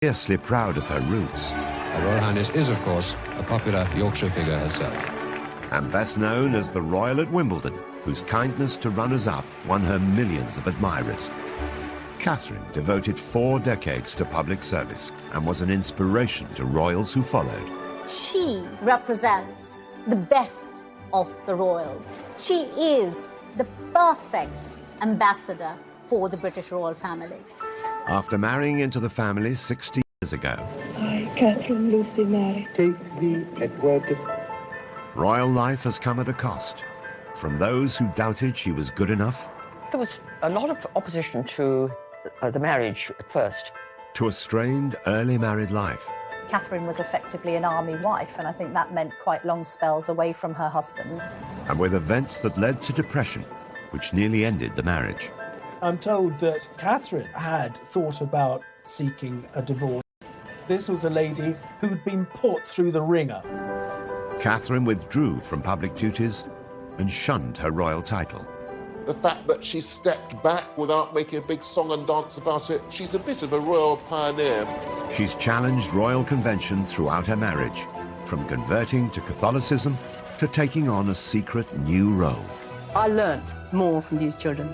Fiercely proud of her roots. Her Royal Highness is, of course, a popular Yorkshire figure herself. And best known as the Royal at Wimbledon, whose kindness to runners-up won her millions of admirers. Katharine devoted 4 decades to public service and was an inspiration to royals who followed. She represents the best of the royals. She is the perfect ambassador for the British royal family. After marrying into the family 60 years ago, I, Katharine Lucy Mary, take thee, Edward. royal life has come at a cost. From those who doubted she was good enough, There was a lot of opposition to the marriage at first. to a strained early married life. Katharine was effectively an army wife, and I think that meant quite long spells away from her husband. And with events that led to depression, which nearly ended the marriage. I'm told that Katharine had thought about seeking a divorce. This was a lady who'd been put through the ringer. Katharine withdrew from public duties and shunned her royal title. The fact that she stepped back without making a big song and dance about it, she's a bit of a royal pioneer. She's challenged royal convention throughout her marriage, from converting to Catholicism to taking on a secret new role. I learnt more from these children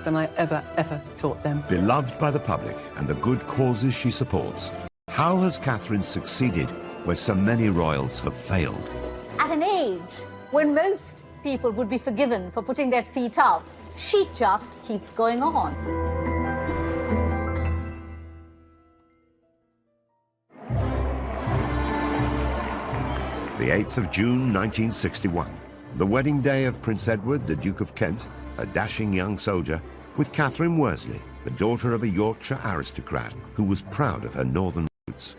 than I ever taught them. Beloved by the public and the good causes she supports, how has Katharine succeeded where so many royals have failed? At an age when most people would be forgiven for putting their feet up, she just keeps going on. The 8th of June 1961, the wedding day of Prince Edward, the Duke of Kent, a dashing young soldier, with Catherine Worsley, the daughter of a Yorkshire aristocrat who was proud of her northern roots.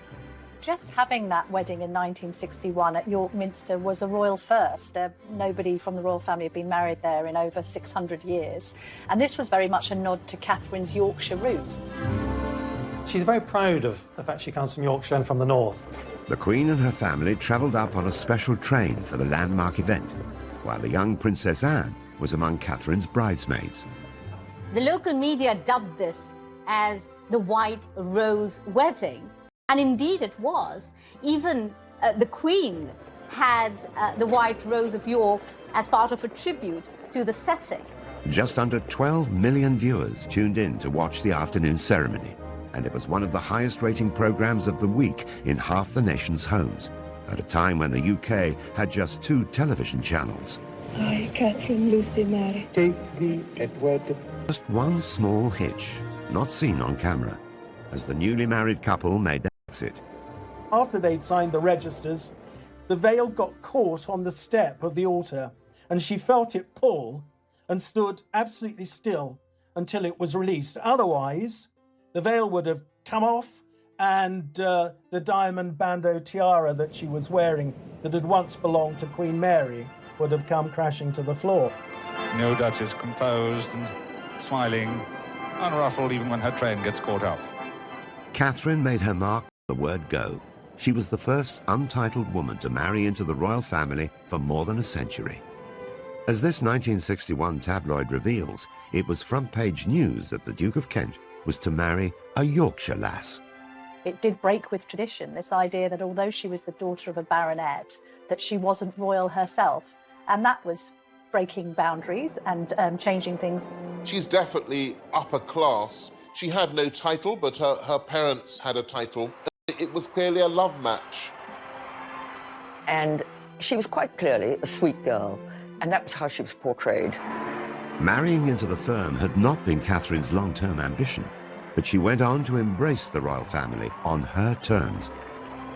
Just having that wedding in 1961 at York Minster was a royal first. Nobody from the royal family had been married there in over 600 years. And this was very much a nod to Catherine's Yorkshire roots. She's very proud of the fact she comes from Yorkshire and from the north. The Queen and her family travelled up on a special train for the landmark event, while the young Princess Anne was among Catherine's bridesmaids. The local media dubbed this as the White Rose Wedding. And indeed it was. Even the Queen had the White Rose of York as part of a tribute to the setting. Just under 12 million viewers tuned in to watch the afternoon ceremony, and it was one of the highest-rating programmes of the week in half the nation's homes, at a time when the UK had just 2 television channels. I, Katharine Lucy Mary, take thee, Edward. Just one small hitch, not seen on camera, as the newly married couple made their exit. After they'd signed the registers, the veil got caught on the step of the altar, and she felt it pull and stood absolutely still until it was released. Otherwise, the veil would have come off, and the diamond bandeau tiara that she was wearing that had once belonged to Queen Mary would have come crashing to the floor. No Duchess, composed and smiling, unruffled even when her train gets caught up. Katharine made her mark on the word go. She was the first untitled woman to marry into the royal family for more than a century. As this 1961 tabloid reveals, it was front-page news that the Duke of Kent was to marry a Yorkshire lass. It did break with tradition, this idea that although she was the daughter of a baronet, that she wasn't royal herself. And that was breaking boundaries and changing things. She's definitely upper class. She had no title, but her parents had a title. It was clearly a love match. And she was quite clearly a sweet girl, and that was how she was portrayed. Marrying into the firm had not been Catherine's long-term ambition, but she went on to embrace the royal family on her terms.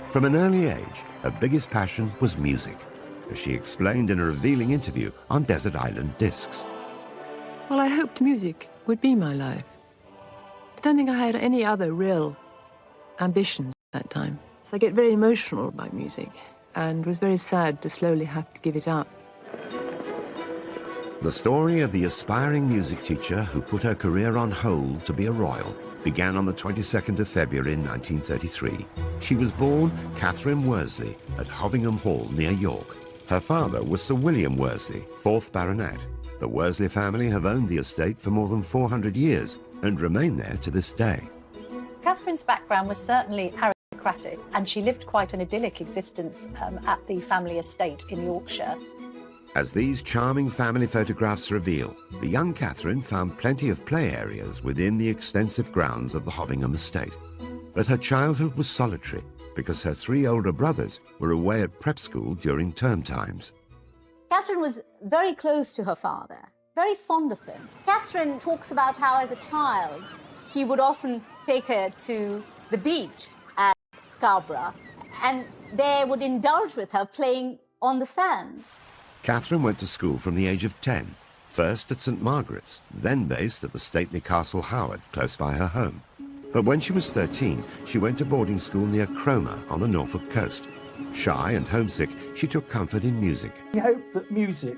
From an early age, her biggest passion was music, as she explained in a revealing interview on Desert Island Discs. Well, I hoped music would be my life. I don't think I had any other real ambitions at that time. So I get very emotional about music and was very sad to slowly have to give it up. The story of the aspiring music teacher who put her career on hold to be a royal began on the 22nd of February 1933. She was born Catherine Worsley at Hovingham Hall near York. Her father was Sir William Worsley, 4th Baronet. The Worsley family have owned the estate for more than 400 years and remain there to this day. Catherine's background was certainly aristocratic, and she lived quite an idyllic existence at the family estate in Yorkshire. As these charming family photographs reveal, the young Catherine found plenty of play areas within the extensive grounds of the Hovingham estate. But her childhood was solitary because her 3 older brothers were away at prep school during term times. Catherine was very close to her father, very fond of him. Catherine talks about how, as a child, he would often take her to the beach at Scarborough, and they would indulge with her playing on the sands. Catherine went to school from the age of 10, first at St Margaret's, then based at the stately Castle Howard, close by her home. But when she was 13, she went to boarding school near Cromer on the Norfolk coast. Shy and homesick, she took comfort in music. She hoped that music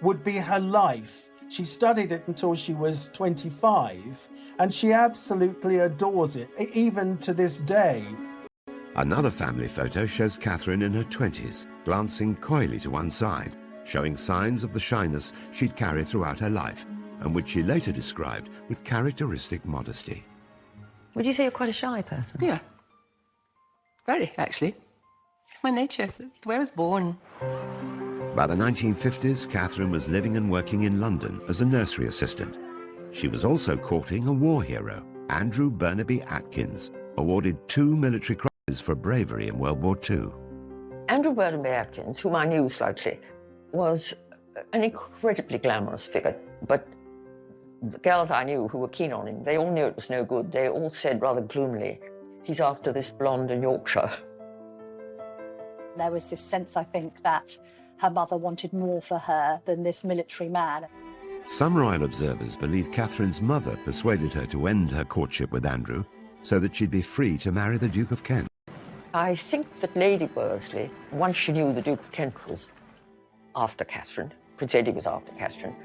would be her life. She studied it until she was 25, and she absolutely adores it, even to this day. Another family photo shows Catherine in her 20s, glancing coyly to one side, showing signs of the shyness she'd carried throughout her life, and which she later described with characteristic modesty. Would you say you're quite a shy person? Yeah. Very, actually. It's my nature. It's the way I was born. By the 1950s, Catherine was living and working in London as a nursery assistant. She was also courting a war hero, Andrew Burnaby Atkins, awarded 2 military crosses for bravery in World War II. Andrew Burnaby Atkins, whom I knew slightly, was an incredibly glamorous figure, but the girls I knew who were keen on him, they all knew it was no good. They all said rather gloomily, he's after this blonde in Yorkshire. There was this sense, I think, that her mother wanted more for her than this military man. Some royal observers believe Catherine's mother persuaded her to end her courtship with Andrew so that she'd be free to marry the Duke of Kent. I think that Lady Worsley, once she knew the Duke of Kent was after Catherine, Prince Eddie was after Catherine,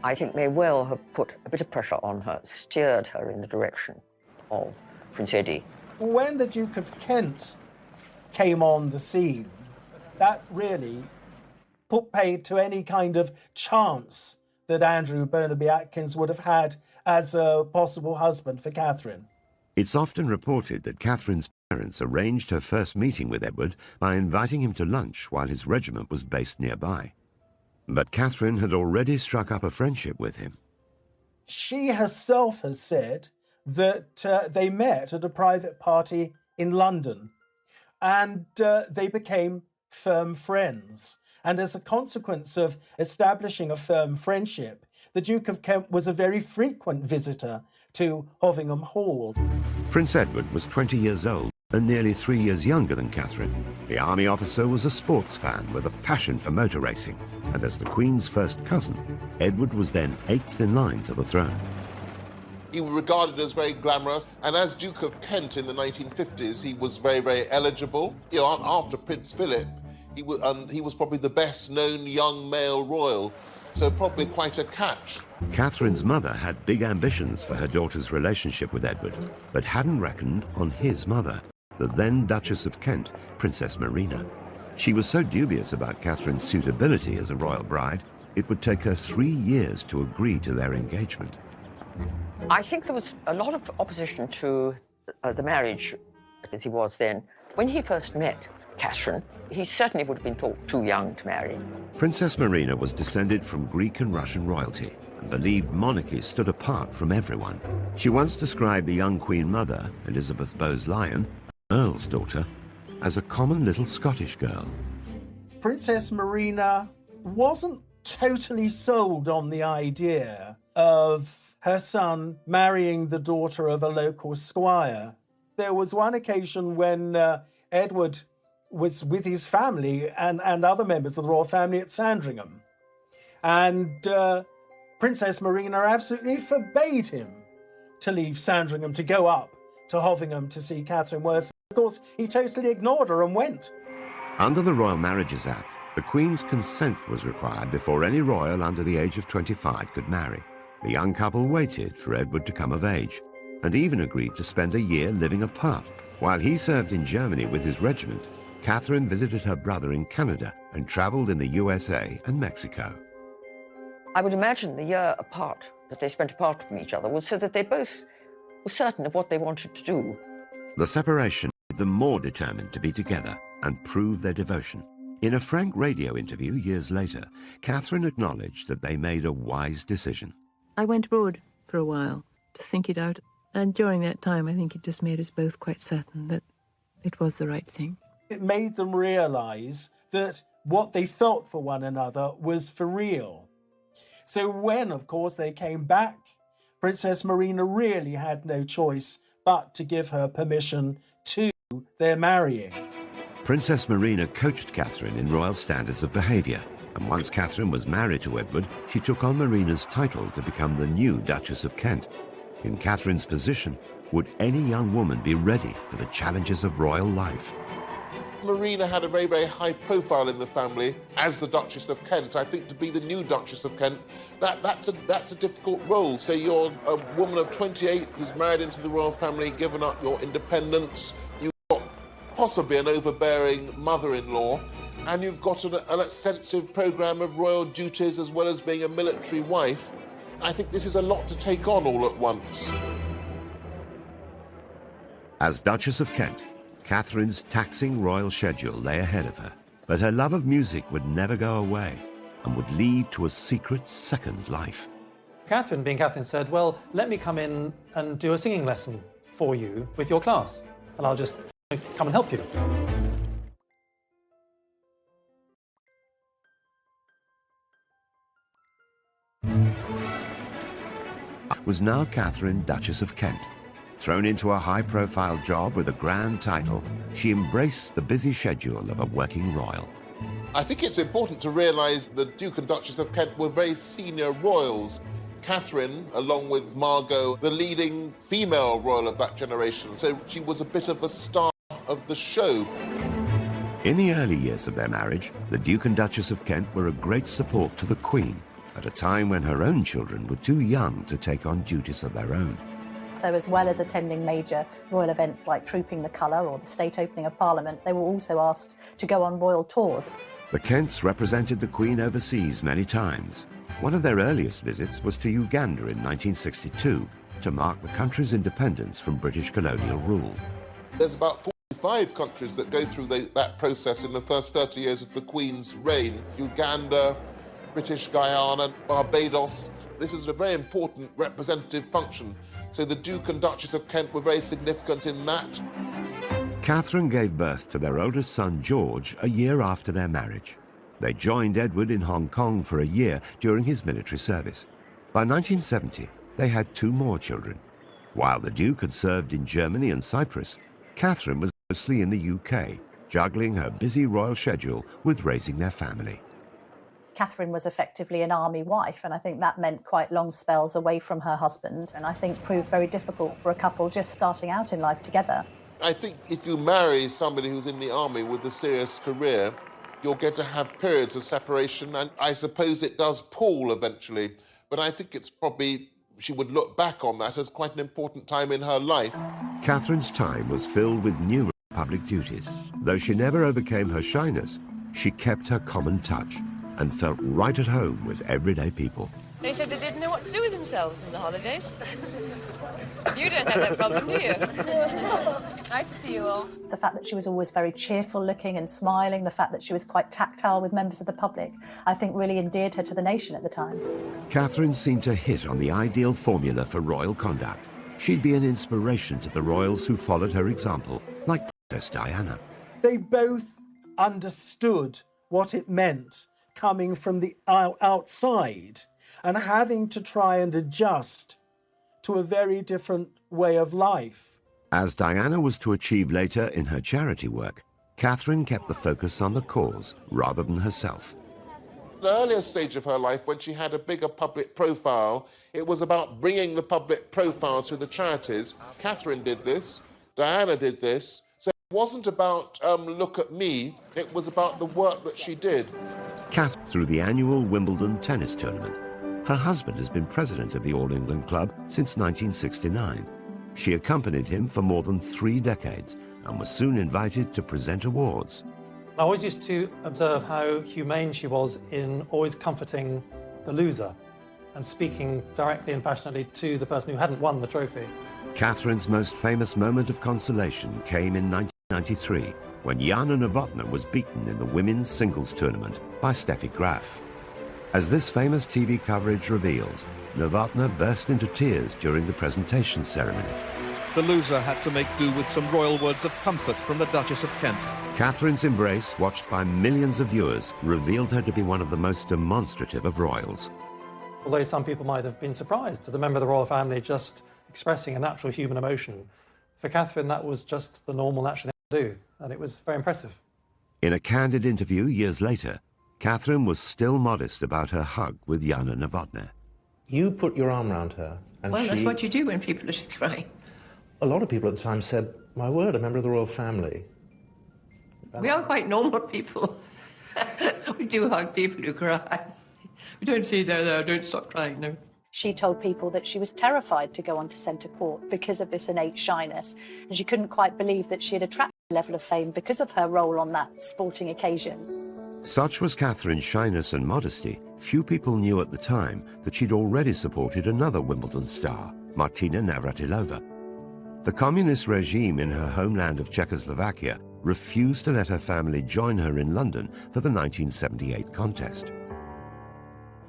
I think may well have put a bit of pressure on her, steered her in the direction of Prince Eddie. When the Duke of Kent came on the scene, that really put paid to any kind of chance that Andrew Burnaby Atkins would have had as a possible husband for Catherine. It's often reported that Catherine's parents arranged her first meeting with Edward by inviting him to lunch while his regiment was based nearby. But Catherine had already struck up a friendship with him. She herself has said that they met at a private party in London, and they became firm friends. And as a consequence of establishing a firm friendship, the Duke of Kent was a very frequent visitor to Hovingham Hall. Prince Edward was 20 years old and nearly 3 years younger than Catherine. The army officer was a sports fan with a passion for motor racing, and as the Queen's first cousin, Edward was then 8th in line to the throne. He was regarded as very glamorous, and as Duke of Kent in the 1950s, he was very, very eligible. You know, after Prince Philip, he was probably the best-known young male royal, so probably quite a catch. Catherine's mother had big ambitions for her daughter's relationship with Edward, but hadn't reckoned on his mother, the then Duchess of Kent, Princess Marina. She was so dubious about Catherine's suitability as a royal bride, it would take her 3 years to agree to their engagement. I think there was a lot of opposition to the marriage as he was then. When he first met Catherine, he certainly would have been thought too young to marry. Princess Marina was descended from Greek and Russian royalty and believed monarchy stood apart from everyone. She once described the young Queen Mother, Elizabeth Bowes-Lyon, Earl's daughter, as a common little Scottish girl. Princess Marina wasn't totally sold on the idea of her son marrying the daughter of a local squire. There was one occasion when Edward was with his family and other members of the royal family at Sandringham. And Princess Marina absolutely forbade him to leave Sandringham to go up to Hovingham to see Catherine Worsley. Of course, he totally ignored her and went. Under the Royal Marriages Act, the Queen's consent was required before any royal under the age of 25 could marry. The young couple waited for Edward to come of age and even agreed to spend a year living apart. While he served in Germany with his regiment, Catherine visited her brother in Canada and travelled in the USA and Mexico. I would imagine the year apart, that they spent apart from each other, was so that they both were certain of what they wanted to do. The separation made them more determined to be together and prove their devotion. In a frank radio interview years later, Katharine acknowledged that they made a wise decision. I went abroad for a while to think it out, and during that time I think it just made us both quite certain that it was the right thing. It made them realise that what they felt for one another was for real. So when, of course, they came back, Princess Marina really had no choice but to give her permission to their marrying. Princess Marina coached Katharine in royal standards of behaviour, and once Katharine was married to Edward, she took on Marina's title to become the new Duchess of Kent. In Katharine's position, would any young woman be ready for the challenges of royal life? Marina had a very, very high profile in the family as the Duchess of Kent. I think to be the new Duchess of Kent, that's a difficult role. So you're a woman of 28 who's married into the royal family, given up your independence. You've got possibly an overbearing mother-in-law, and you've got an extensive programme of royal duties as well as being a military wife. I think this is a lot to take on all at once. As Duchess of Kent, Katharine's taxing royal schedule lay ahead of her, but her love of music would never go away and would lead to a secret second life. Katharine, being Katharine, said, well, let me come in and do a singing lesson for you with your class, and I'll just come and help you. Was now Katharine, Duchess of Kent. Thrown into a high-profile job with a grand title, she embraced the busy schedule of a working royal. I think it's important to realise the Duke and Duchess of Kent were very senior royals. Katharine, along with Margot, the leading female royal of that generation, so she was a bit of a star of the show. In the early years of their marriage, the Duke and Duchess of Kent were a great support to the Queen, at a time when her own children were too young to take on duties of their own. So as well as attending major royal events like Trooping the Colour or the state opening of Parliament, they were also asked to go on royal tours. The Kents represented the Queen overseas many times. One of their earliest visits was to Uganda in 1962 to mark the country's independence from British colonial rule. There's about 45 countries that go through that process in the first 30 years of the Queen's reign. Uganda, British Guyana, Barbados. This is a very important representative function. So the Duke and Duchess of Kent were very significant in that. Katharine gave birth to their oldest son, George, a year after their marriage. They joined Edward in Hong Kong for a year during his military service. By 1970, they had 2 more children. While the Duke had served in Germany and Cyprus, Katharine was mostly in the UK, juggling her busy royal schedule with raising their family. Katharine was effectively an army wife, and I think that meant quite long spells away from her husband, and I think proved very difficult for a couple just starting out in life together. I think if you marry somebody who's in the army with a serious career, you'll get to have periods of separation, and I suppose it does pall eventually, but I think it's probably, she would look back on that as quite an important time in her life. Katharine's time was filled with numerous public duties. Though she never overcame her shyness, she kept her common touch and felt right at home with everyday people. They said they didn't know what to do with themselves in the holidays. You don't have that problem, do you? Nice to see you all. The fact that she was always very cheerful looking and smiling, the fact that she was quite tactile with members of the public, I think really endeared her to the nation at the time. Katharine seemed to hit on the ideal formula for royal conduct. She'd be an inspiration to the royals who followed her example, like Princess Diana. They both understood what it meant coming from the outside and having to try and adjust to a very different way of life. As Diana was to achieve later in her charity work, Katharine kept the focus on the cause rather than herself. The earliest stage of her life, when she had a bigger public profile, it was about bringing the public profile to the charities. Katharine did this, Diana did this, so it wasn't about look at me, it was about the work that she did. Katharine through the annual Wimbledon tennis tournament. Her husband has been president of the All England Club since 1969. She accompanied him for more than 3 decades and was soon invited to present awards. I always used to observe how humane she was in always comforting the loser and speaking directly and passionately to the person who hadn't won the trophy. Catherine's most famous moment of consolation came in 1993, when Jana Novotná was beaten in the women's singles tournament by Steffi Graf. As this famous TV coverage reveals, Novotná burst into tears during the presentation ceremony. The loser had to make do with some royal words of comfort from the Duchess of Kent. Catherine's embrace, watched by millions of viewers, revealed her to be one of the most demonstrative of royals. Although some people might have been surprised at the member of the royal family just expressing a natural human emotion, for Catherine that was just the normal, natural thing to do, and it was very impressive. In a candid interview years later, Catherine was still modest about her hug with Jana Novotná. You put your arm around her, and well, that's what you do when people are crying. A lot of people at the time said, my word, a member of the royal family. We are quite normal people. We do hug people who cry. We don't say, there, don't stop crying, no. She told people that she was terrified to go onto centre court because of this innate shyness, and she couldn't quite believe that she had attracted a level of fame because of her role on that sporting occasion. Such was Catherine's shyness and modesty, few people knew at the time that she'd already supported another Wimbledon star, Martina Navratilova. The communist regime in her homeland of Czechoslovakia refused to let her family join her in London for the 1978 contest.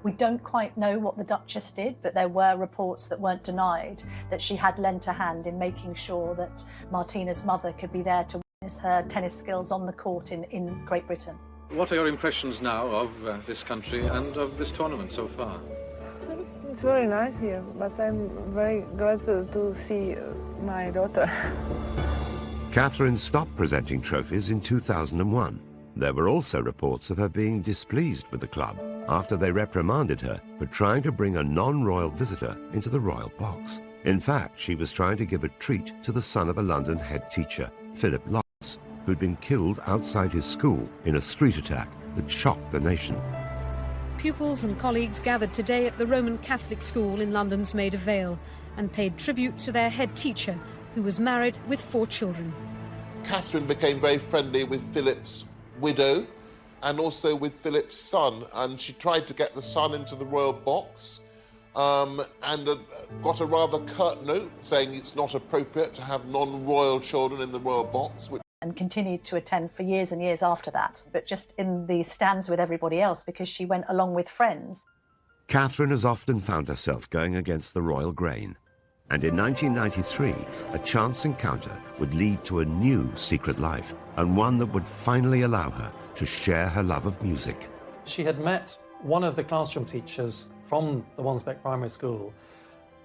We don't quite know what the Duchess did, but there were reports that weren't denied that she had lent a hand in making sure that Martina's mother could be there to witness her tennis skills on the court in Great Britain. What are your impressions now of this country and of this tournament so far? It's very nice here, but I'm very glad to see my daughter. Catherine stopped presenting trophies in 2001. There were also reports of her being displeased with the club after they reprimanded her for trying to bring a non-royal visitor into the royal box. In fact, she was trying to give a treat to the son of a London head teacher, Philip Lawrence, who'd been killed outside his school in a street attack that shocked the nation. Pupils and colleagues gathered today at the Roman Catholic school in London's Maida Vale and paid tribute to their head teacher, who was married with 4 children. Catherine became very friendly with Philip's widow and also with Philip's son, and she tried to get the son into the royal box and got a rather curt note saying it's not appropriate to have non-royal children in the royal box. And continued to attend for years and years after that, but just in the stands with everybody else because she went along with friends. Catherine has often found herself going against the royal grain. And in 1993, a chance encounter would lead to a new secret life, and one that would finally allow her to share her love of music. She had met one of the classroom teachers from the Wansbeck Primary School,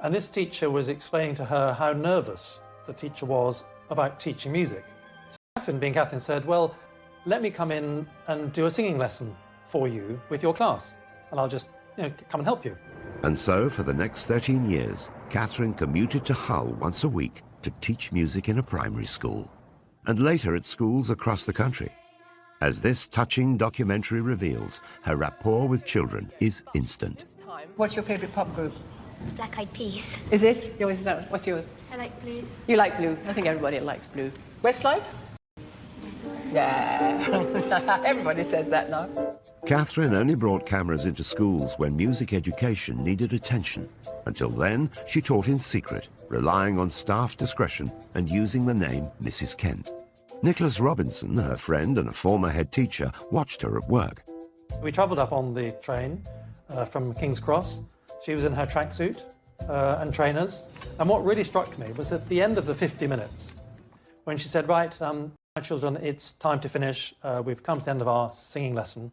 and this teacher was explaining to her how nervous the teacher was about teaching music. So Catherine, being Catherine, said, well, let me come in and do a singing lesson for you with your class, and I'll just come and help you. And so, for the next 13 years, Catherine commuted to Hull once a week to teach music in a primary school, and later at schools across the country. As this touching documentary reveals, her rapport with children is instant. What's your favourite pop group? Black Eyed Peas. Is it? What's yours? I like blue. You like blue? I think everybody likes blue. Westlife? Yeah. Everybody says that now. Catherine only brought cameras into schools when music education needed attention. Until then, she taught in secret, relying on staff discretion and using the name Mrs. Kent. Nicholas Robinson, her friend and a former head teacher, watched her at work. We travelled up on the train from King's Cross. She was in her tracksuit and trainers. And what really struck me was at the end of the 50 minutes, when she said, right, my children, it's time to finish. We've come to the end of our singing lesson.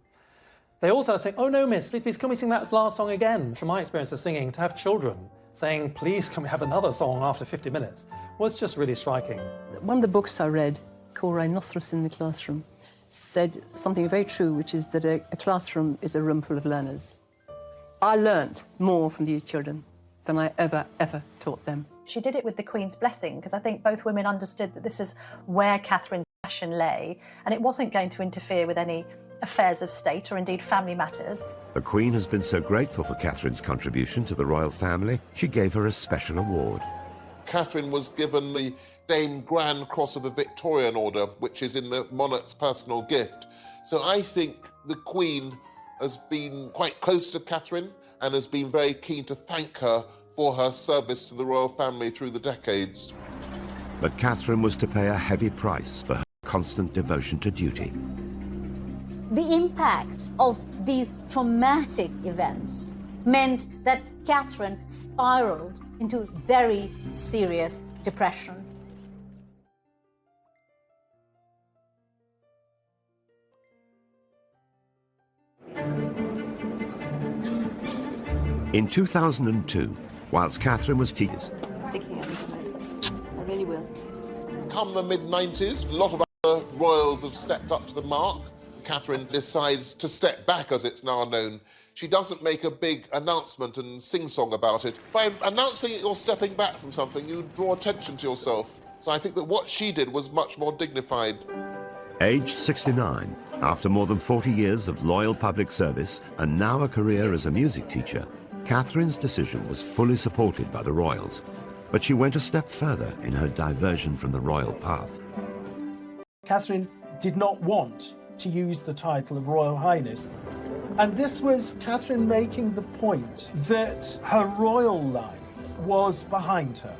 They all started saying, oh no, miss, please, can we sing that last song again? From my experience of singing, to have children saying, please, can we have another song after 50 minutes, was just really striking. One of the books I read, called Rhinoceros in the Classroom, said something very true, which is that a classroom is a room full of learners. I learnt more from these children than I ever taught them. She did it with the Queen's blessing, because I think both women understood that this is where Catherine's passion lay, and it wasn't going to interfere with any affairs of state or indeed family matters. The Queen has been so grateful for Catherine's contribution to the royal family, she gave her a special award. Catherine was given the Dame Grand Cross of the Victorian Order, which is in the monarch's personal gift. So I think the Queen has been quite close to Catherine and has been very keen to thank her for her service to the royal family through the decades. But Catherine was to pay a heavy price for her constant devotion to duty. The impact of these traumatic events meant that Catherine spiraled into very serious depression. In 2002, whilst Catherine was teaching, I really will. Come the mid-90s, a lot of other royals have stepped up to the mark. Catherine decides to step back, as it's now known. She doesn't make a big announcement and sing-song about it. By announcing that you're stepping back from something, you draw attention to yourself. So I think that what she did was much more dignified. Aged 69, after more than 40 years of loyal public service and now a career as a music teacher, Catherine's decision was fully supported by the royals. But she went a step further in her diversion from the royal path. Catherine did not want to use the title of Royal Highness. And this was Catherine making the point that her royal life was behind her.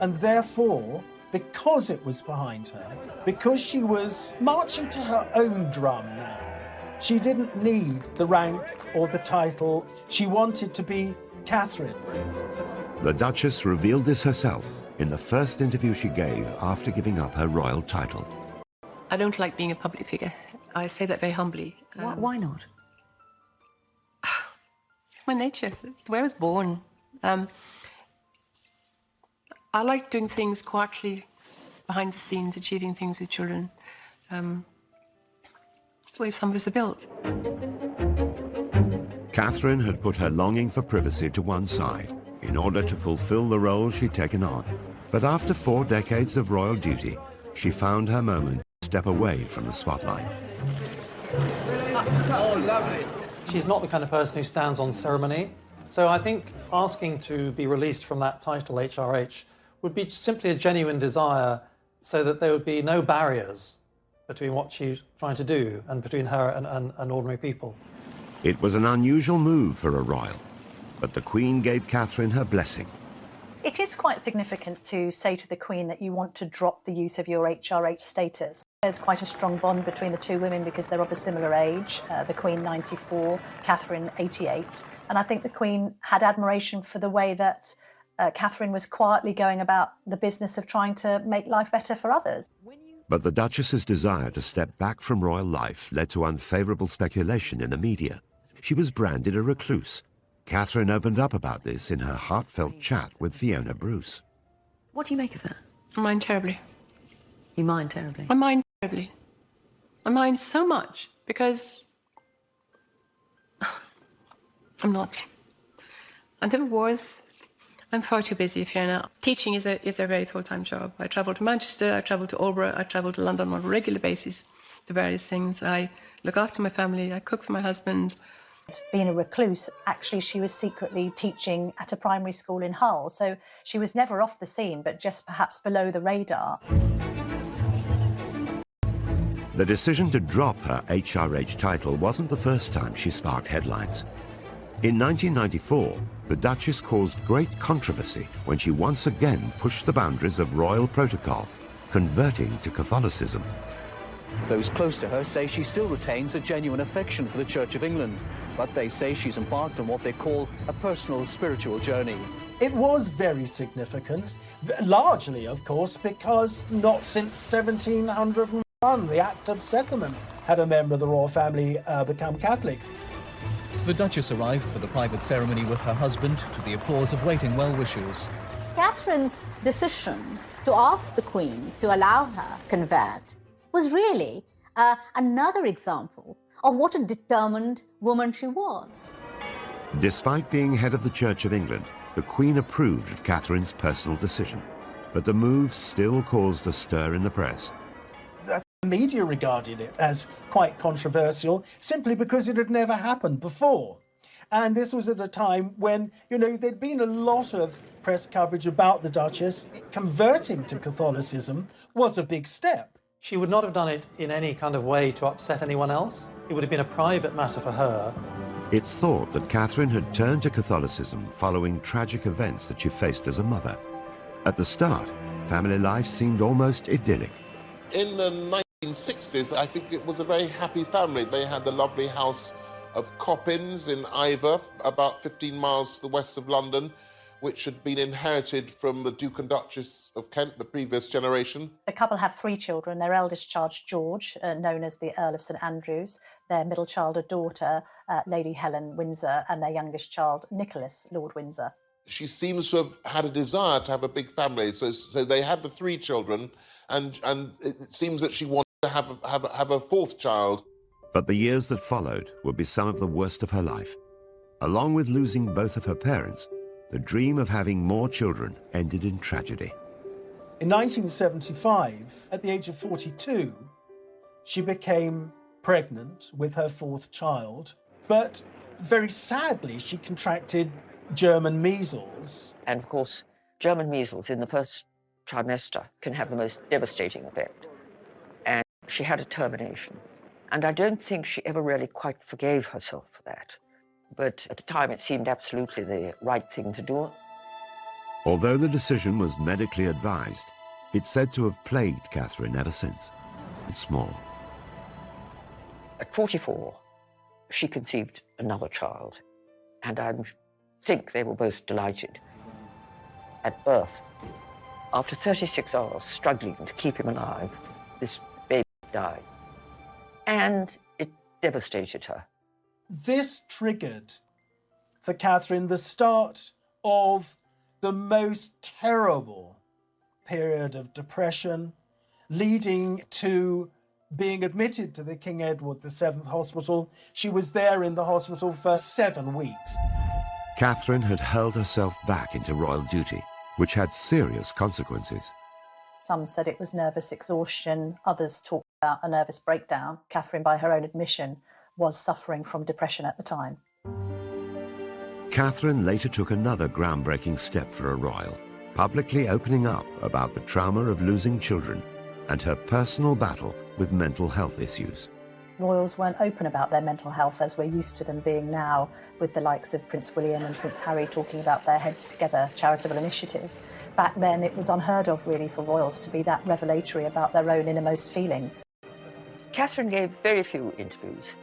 And therefore, because it was behind her, because she was marching to her own drum now, she didn't need the rank or the title. She wanted to be Catherine. The Duchess revealed this herself in the first interview she gave after giving up her royal title. I don't like being a public figure. I say that very humbly. Why not? It's my nature. It's the way I was born. I like doing things quietly, behind the scenes, achieving things with children. It's the way some of us are built. Catherine had put her longing for privacy to one side in order to fulfill the role she'd taken on. But after 4 decades of royal duty, she found her moment to step away from the spotlight. Oh, lovely. She's not the kind of person who stands on ceremony. So I think asking to be released from that title, HRH, would be simply a genuine desire so that there would be no barriers between what she's trying to do and between her and ordinary people. It was an unusual move for a royal, but the Queen gave Catherine her blessing. It is quite significant to say to the Queen that you want to drop the use of your HRH status. There's quite a strong bond between the two women because they're of a similar age, the Queen 94, Catherine 88. And I think the Queen had admiration for the way that Catherine was quietly going about the business of trying to make life better for others. But the Duchess's desire to step back from royal life led to unfavourable speculation in the media. She was branded a recluse. Catherine opened up about this in her heartfelt chat with Fiona Bruce. What do you make of that? I mind terribly. You mind terribly? I mind terribly. I mind so much because I'm not. I never was. I'm far too busy, Fiona. Teaching is a very full-time job. I travel to Manchester, I travel to Aldeburgh, I travel to London on a regular basis to various things. I look after my family, I cook for my husband. Being a recluse, actually she was secretly teaching at a primary school in Hull, so she was never off the scene, but just perhaps below the radar. The decision to drop her HRH title wasn't the first time she sparked headlines. In 1994, the Duchess caused great controversy when she once again pushed the boundaries of royal protocol, converting to Catholicism. Those close to her say she still retains a genuine affection for the Church of England, but they say she's embarked on what they call a personal spiritual journey. It was very significant, largely, of course, because not since 1701, the Act of Settlement, had a member of the royal family become Catholic. The Duchess arrived for the private ceremony with her husband to the applause of waiting well-wishers. Catherine's decision to ask the Queen to allow her convert was really another example of what a determined woman she was. Despite being head of the Church of England, the Queen approved of Catherine's personal decision, but the move still caused a stir in the press. The media regarded it as quite controversial simply because it had never happened before. And this was at a time when, there'd been a lot of press coverage about the Duchess. Converting to Catholicism was a big step. She would not have done it in any kind of way to upset anyone else. It would have been a private matter for her. It's thought that Catherine had turned to Catholicism following tragic events that she faced as a mother. At the start, family life seemed almost idyllic. In the 1960s, I think it was a very happy family. They had the lovely house of Coppins in Iver, about 15 miles to the west of London, which had been inherited from the Duke and Duchess of Kent, the previous generation. The couple have 3 children. Their eldest child, George, known as the Earl of St Andrews, their middle child, a daughter, Lady Helen Windsor, and their youngest child, Nicholas, Lord Windsor. She seems to have had a desire to have a big family, so they had the 3 children, and it seems that she wanted to have a 4th child. But the years that followed would be some of the worst of her life. Along with losing both of her parents, the dream of having more children ended in tragedy. In 1975, at the age of 42, she became pregnant with her 4th child, but very sadly, she contracted German measles. And of course, German measles in the first trimester can have the most devastating effect. And she had a termination. And I don't think she ever really quite forgave herself for that. But at the time, it seemed absolutely the right thing to do. Although the decision was medically advised, it's said to have plagued Catherine ever since. And small. At 44, she conceived another child, and I think they were both delighted. At birth, after 36 hours struggling to keep him alive, this baby died. And it devastated her. This triggered for Catherine the start of the most terrible period of depression, leading to being admitted to the King Edward VII Hospital. She was there in the hospital for 7 weeks. Catherine had hurled herself back into royal duty, which had serious consequences. Some said it was nervous exhaustion. Others talked about a nervous breakdown. Catherine, by her own admission, was suffering from depression at the time. Catherine later took another groundbreaking step for a royal, publicly opening up about the trauma of losing children and her personal battle with mental health issues. Royals weren't open about their mental health as we're used to them being now, with the likes of Prince William and Prince Harry talking about their Heads Together charitable initiative. Back then, it was unheard of, really, for royals to be that revelatory about their own innermost feelings. Catherine gave very few interviews,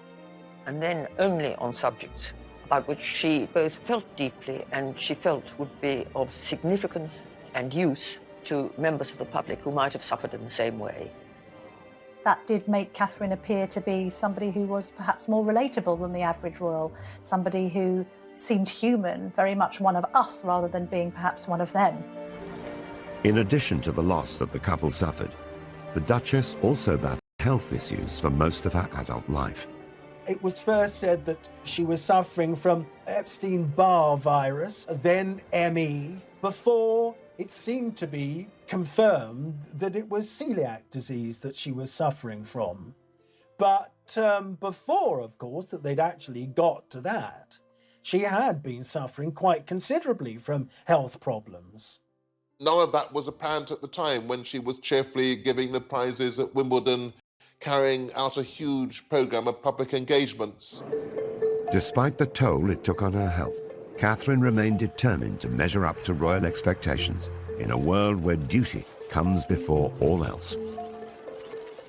and then only on subjects about which she both felt deeply and she felt would be of significance and use to members of the public who might have suffered in the same way. That did make Catherine appear to be somebody who was perhaps more relatable than the average royal, somebody who seemed human, very much one of us rather than being perhaps one of them. In addition to the loss that the couple suffered, the Duchess also battled health issues for most of her adult life. It was first said that she was suffering from Epstein-Barr virus, then ME, before it seemed to be confirmed that it was celiac disease that she was suffering from. But before, of course, that they'd actually got to that, she had been suffering quite considerably from health problems. None of that was apparent at the time when she was cheerfully giving the prizes at Wimbledon, carrying out a huge programme of public engagements. Despite the toll it took on her health, Catherine remained determined to measure up to royal expectations in a world where duty comes before all else.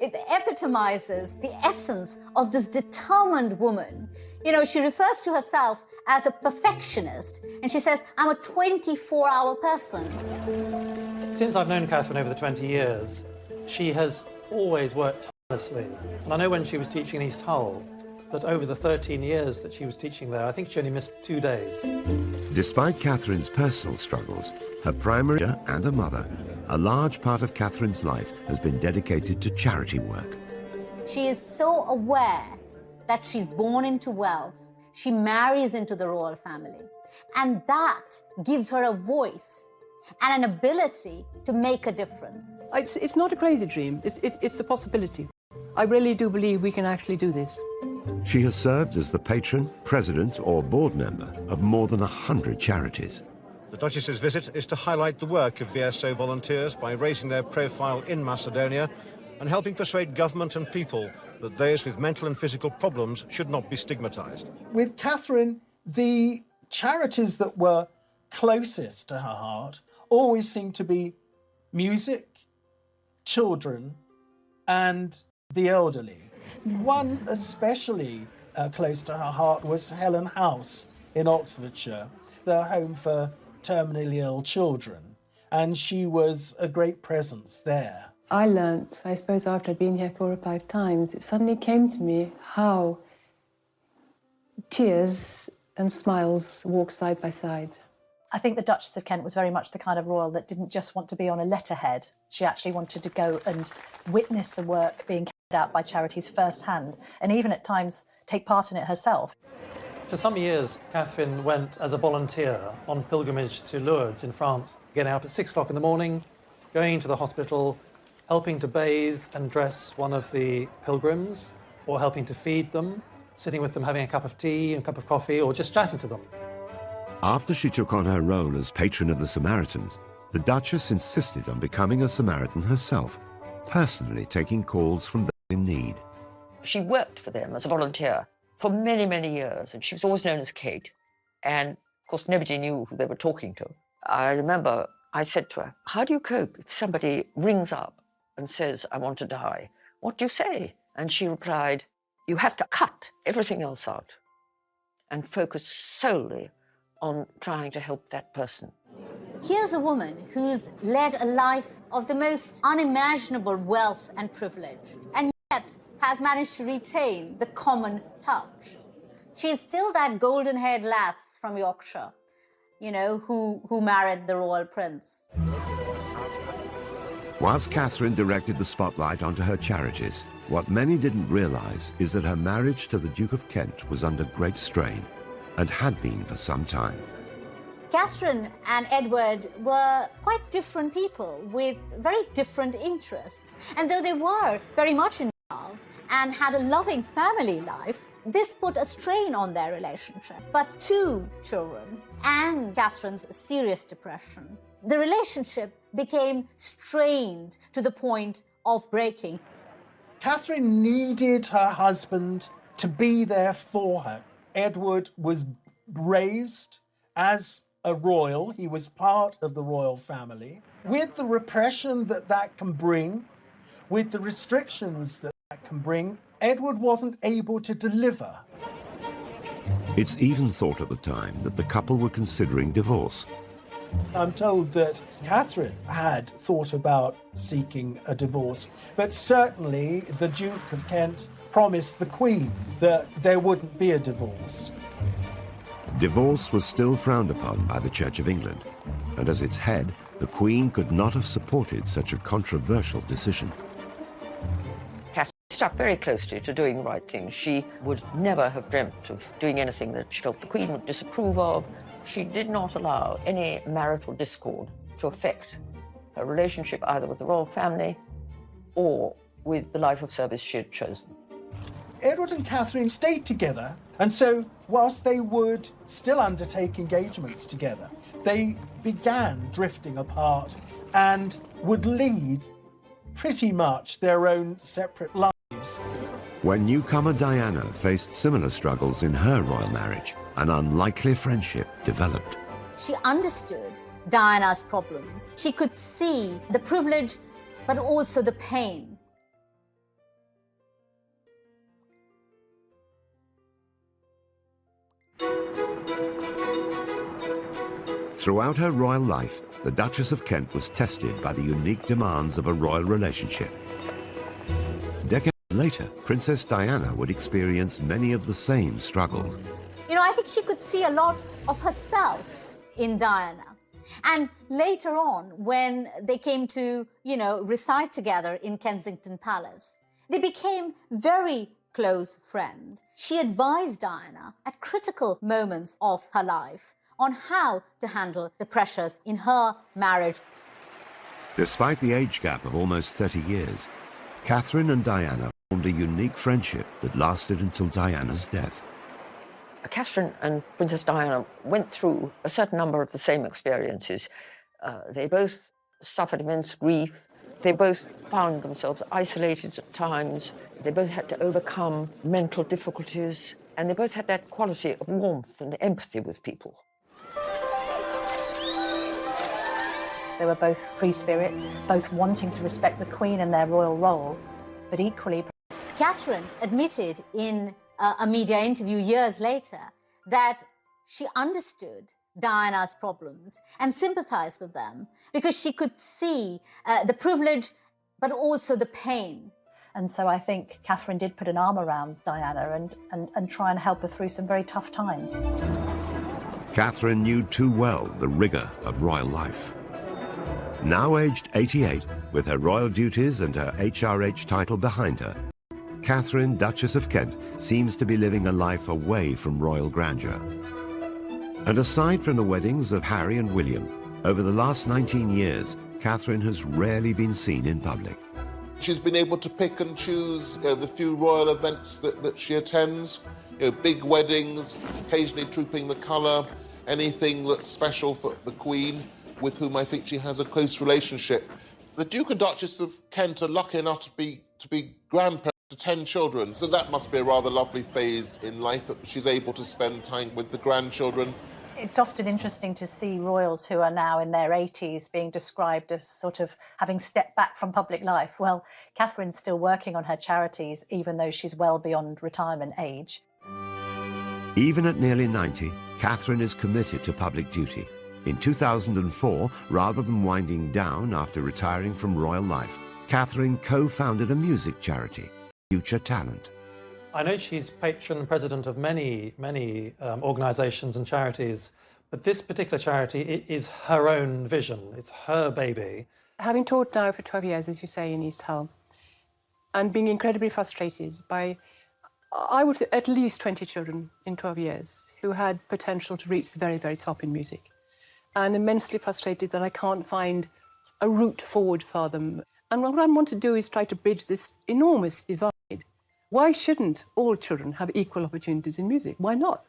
It epitomizes the essence of this determined woman. You know, she refers to herself as a perfectionist, and she says, I'm a 24-hour person. Since I've known Catherine over the 20 years, she has always worked tirelessly. And I know when she was teaching in East Hull, that over the 13 years that she was teaching there, I think she only missed 2 days. Despite Catherine's personal struggles, her primary and her mother, a large part of Catherine's life has been dedicated to charity work. She is so aware that she's born into wealth. She marries into the royal family. And that gives her a voice and an ability to make a difference. It's not a crazy dream. It's a possibility. I really do believe we can actually do this. She has served as the patron, president or board member of more than 100 charities. The Duchess's visit is to highlight the work of VSO volunteers by raising their profile in Macedonia and helping persuade government and people that those with mental and physical problems should not be stigmatised. With Catherine, the charities that were closest to her heart always seemed to be music, children, and the elderly. One especially close to her heart was Helen House in Oxfordshire, the home for terminally ill children, and she was a great presence there. I learnt, I suppose after I'd been here 4 or 5 times, it suddenly came to me how tears and smiles walk side by side. I think the Duchess of Kent was very much the kind of royal that didn't just want to be on a letterhead. She actually wanted to go and witness the work being carried out by charities firsthand, and even at times take part in it herself. For some years, Catherine went as a volunteer on pilgrimage to Lourdes in France, getting up at 6 o'clock in the morning, going to the hospital, helping to bathe and dress one of the pilgrims, or helping to feed them, sitting with them having a cup of tea and a cup of coffee, or just chatting to them. After she took on her role as patron of the Samaritans, the Duchess insisted on becoming a Samaritan herself, personally taking calls from those in need. She worked for them as a volunteer for many, many years, and she was always known as Kate. And, of course, nobody knew who they were talking to. I remember I said to her, how do you cope if somebody rings up and says, I want to die? What do you say? And she replied, you have to cut everything else out and focus solely on trying to help that person. Here's a woman who's led a life of the most unimaginable wealth and privilege, and yet has managed to retain the common touch. She's still that golden-haired lass from Yorkshire, you know, who married the royal prince. Whilst Catherine directed the spotlight onto her charities, what many didn't realise is that her marriage to the Duke of Kent was under great strain, and had been for some time. Catherine and Edward were quite different people with very different interests. And though they were very much in love and had a loving family life, this put a strain on their relationship. But 2 children and Catherine's serious depression, the relationship became strained to the point of breaking. Catherine needed her husband to be there for her. Edward was raised as a royal. He was part of the royal family. With the repression that can bring, with the restrictions that can bring, Edward wasn't able to deliver. It's even thought at the time that the couple were considering divorce. I'm told that Catherine had thought about seeking a divorce, but certainly the Duke of Kent promised the Queen that there wouldn't be a divorce. Divorce was still frowned upon by the Church of England, and as its head, the Queen could not have supported such a controversial decision. Catherine stuck very closely to doing the right thing. She would never have dreamt of doing anything that she felt the Queen would disapprove of. She did not allow any marital discord to affect her relationship either with the royal family or with the life of service she had chosen. Edward and Catherine stayed together, and so whilst they would still undertake engagements together, they began drifting apart and would lead pretty much their own separate lives. When newcomer Diana faced similar struggles in her royal marriage, an unlikely friendship developed. She understood Diana's problems. She could see the privilege, but also the pain. Throughout her royal life, the Duchess of Kent was tested by the unique demands of a royal relationship. Decades later, Princess Diana would experience many of the same struggles. You know, I think she could see a lot of herself in Diana. And later on, when they came to, reside together in Kensington Palace, they became very close friends. She advised Diana at critical moments of her life on how to handle the pressures in her marriage. Despite the age gap of almost 30 years, Catherine and Diana formed a unique friendship that lasted until Diana's death. Catherine and Princess Diana went through a certain number of the same experiences. They both suffered immense grief. They both found themselves isolated at times. They both had to overcome mental difficulties, and they both had that quality of warmth and empathy with people. They were both free spirits, both wanting to respect the Queen and their royal role, but equally... Catherine admitted in a media interview years later that she understood Diana's problems and sympathized with them because she could see the privilege but also the pain. And so I think Catherine did put an arm around Diana and try and help her through some very tough times. Catherine knew too well the rigour of royal life. Now aged 88, with her royal duties and her HRH title behind her, Katharine, Duchess of Kent, seems to be living a life away from royal grandeur. And aside from the weddings of Harry and William, over the last 19 years, Catherine has rarely been seen in public. She's been able to pick and choose the few royal events that she attends, big weddings, occasionally trooping the colour, anything that's special for the Queen, with whom I think she has a close relationship. The Duke and Duchess of Kent are lucky enough to be grandparents to 10 children, so that must be a rather lovely phase in life, that she's able to spend time with the grandchildren. It's often interesting to see royals who are now in their 80s being described as sort of having stepped back from public life. Well, Catherine's still working on her charities, even though she's well beyond retirement age. Even at nearly 90, Catherine is committed to public duty. In 2004, rather than winding down after retiring from royal life, Catherine co-founded a music charity, Future Talent. I know she's patron president of many organisations and charities, but this particular charity is her own vision. It's her baby. Having taught now for 12 years, as you say, in East Hull, and being incredibly frustrated by, I would say, at least 20 children in 12 years who had potential to reach the very, very top in music, and immensely frustrated that I can't find a route forward for them. And what I want to do is try to bridge this enormous divide. Why shouldn't all children have equal opportunities in music? Why not?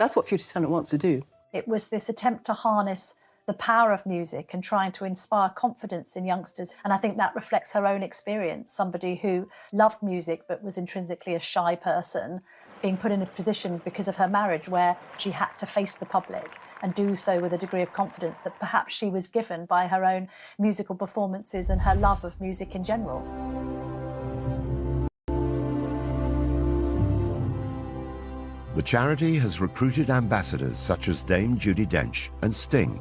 That's what Future Talent wants to do. It was this attempt to harness the power of music and trying to inspire confidence in youngsters. And I think that reflects her own experience, somebody who loved music but was intrinsically a shy person, being put in a position because of her marriage where she had to face the public and do so with a degree of confidence that perhaps she was given by her own musical performances and her love of music in general. The charity has recruited ambassadors such as Dame Judi Dench and Sting,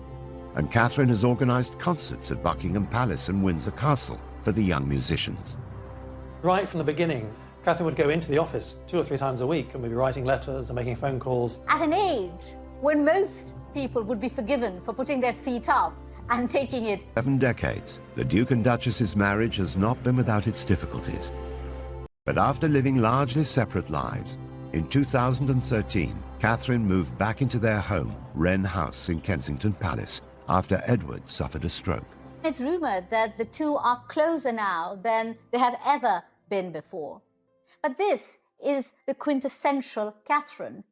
and Catherine has organised concerts at Buckingham Palace and Windsor Castle for the young musicians. Right from the beginning, Catherine would go into the office 2 or 3 times a week and we'd be writing letters and making phone calls. At an age when most people would be forgiven for putting their feet up and taking it. 7 decades, the Duke and Duchess's marriage has not been without its difficulties. But after living largely separate lives, in 2013, Catherine moved back into their home, Wren House in Kensington Palace, after Edward suffered a stroke. It's rumoured that the two are closer now than they have ever been before. But this is the quintessential Catherine,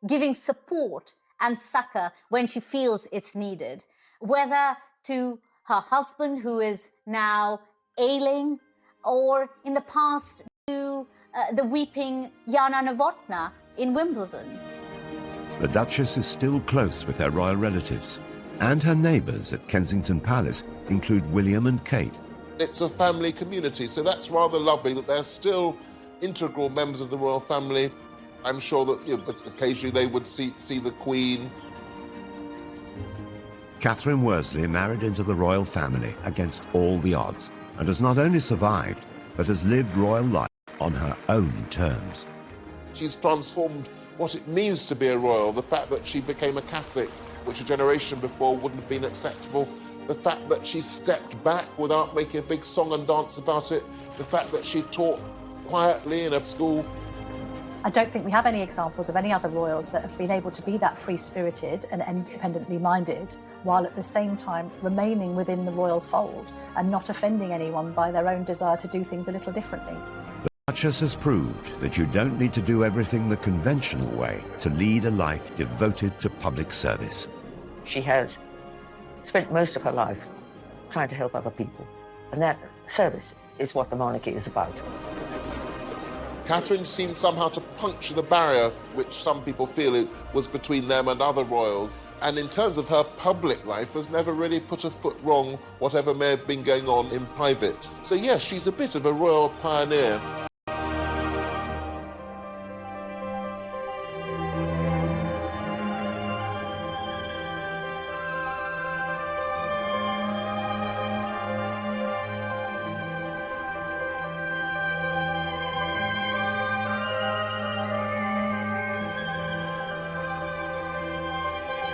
giving support and succour when she feels it's needed, whether to her husband, who is now ailing, or in the past to the weeping Jana Novotná in Wimbledon. The Duchess is still close with her royal relatives, and her neighbours at Kensington Palace include William and Kate. It's a family community, so that's rather lovely that they're still integral members of the royal family. I'm sure that occasionally they would see the Queen. Catherine Worsley married into the royal family against all the odds, and has not only survived, but has lived royal life on her own terms. She's transformed what it means to be a royal, the fact that she became a Catholic, which a generation before wouldn't have been acceptable, the fact that she stepped back without making a big song and dance about it, the fact that she taught quietly in a school. I don't think we have any examples of any other royals that have been able to be that free-spirited and independently minded, while at the same time remaining within the royal fold and not offending anyone by their own desire to do things a little differently. The Duchess has proved that you don't need to do everything the conventional way to lead a life devoted to public service. She has spent most of her life trying to help other people. And that service is what the monarchy is about. Catherine seemed somehow to puncture the barrier which some people feel it was between them and other royals, and in terms of her public life has never really put a foot wrong, whatever may have been going on in private. So yes, she's a bit of a royal pioneer.